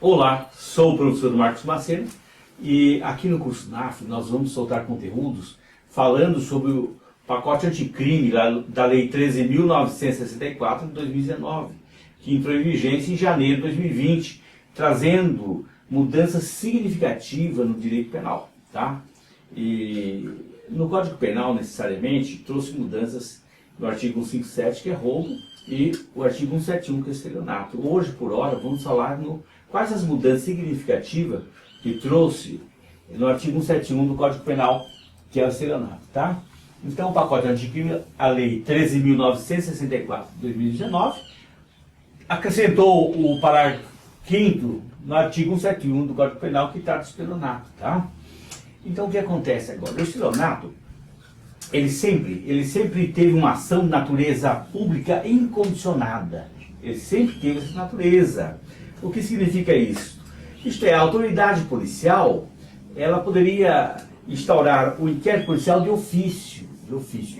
Olá, sou o professor Marcos Macedo e aqui no curso NAF nós vamos soltar conteúdos falando sobre o pacote anticrime da Lei 13.964 de 2019, que entrou em vigência em janeiro de 2020, trazendo mudanças significativas no direito penal, tá? E no Código Penal, necessariamente, trouxe mudanças no artigo 157, que é roubo, e o artigo 171, que é estelionato. Hoje, por hora, vamos falar quais as mudanças significativas que trouxe no artigo 171 do Código Penal, que é o estelionato, tá? Então, o pacote anticrime, a Lei 13.964 de 2019, acrescentou o parágrafo 5º no artigo 171 do Código Penal, que trata do estelionato, tá? Então, o que acontece agora? O estelionato, ele sempre teve uma ação de natureza pública incondicionada. Ele sempre teve essa natureza. O que significa isso? Isto é, a autoridade policial, ela poderia instaurar o inquérito policial de ofício.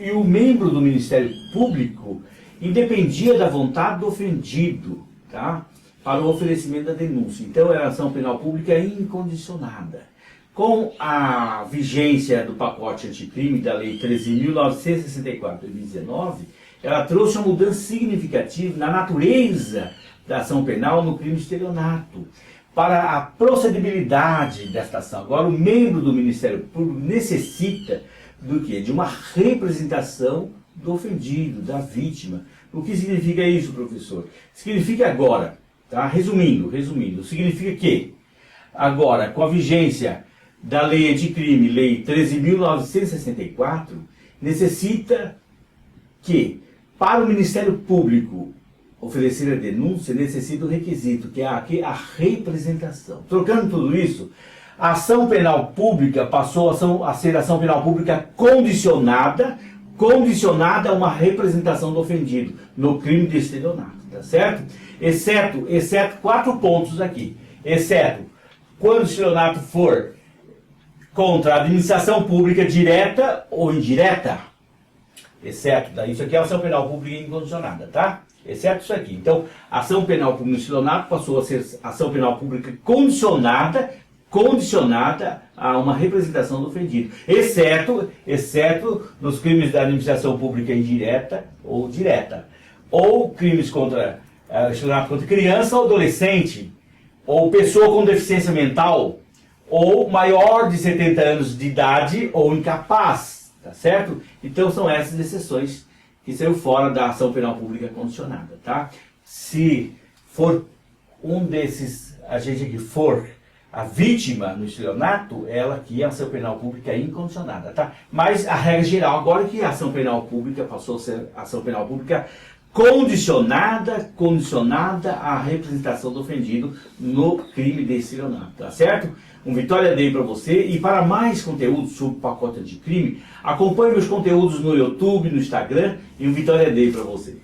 E o membro do Ministério Público independia da vontade do ofendido, tá? Para o oferecimento da denúncia. Então, era ação penal pública incondicionada. Com a vigência do pacote anticrime da Lei 13.964 de 2019, ela trouxe uma mudança significativa na natureza da ação penal no crime de estelionato, para a procedibilidade desta ação. Agora, o membro do Ministério Público necessita do quê? De uma representação do ofendido, da vítima. O que significa isso, professor? Significa agora, tá? Resumindo, significa que agora, com a vigência da lei anticrime, Lei 13.964, necessita que, para o Ministério Público oferecer a denúncia, necessita um requisito, que é a representação. Trocando tudo isso, a ação penal pública passou a ser ação penal pública condicionada a uma representação do ofendido no crime de estelionato, tá certo? Exceto 4 pontos aqui. Exceto quando o estelionato for contra a administração pública direta ou indireta, exceto, isso aqui é a ação penal pública incondicionada, tá? Exceto isso aqui. Então, a ação penal pública no estelionato passou a ser ação penal pública condicionada a uma representação do ofendido, exceto nos crimes da administração pública indireta ou direta, ou crimes contra estelionato contra criança ou adolescente, ou pessoa com deficiência mental, ou maior de 70 anos de idade ou incapaz, tá certo? Então são essas exceções que saiu fora da ação penal pública condicionada, tá? Se for um desses agentes que for a vítima no estelionato, ela aqui é a ação penal pública incondicionada, tá? Mas a regra geral agora é que a ação penal pública passou a ser ação penal pública condicionada à representação do ofendido no crime de estelionato, tá certo? Um Vitória Day para você, e para mais conteúdos sobre o pacote anticrime, acompanhe meus conteúdos no YouTube, no Instagram, e um Vitória Day para você.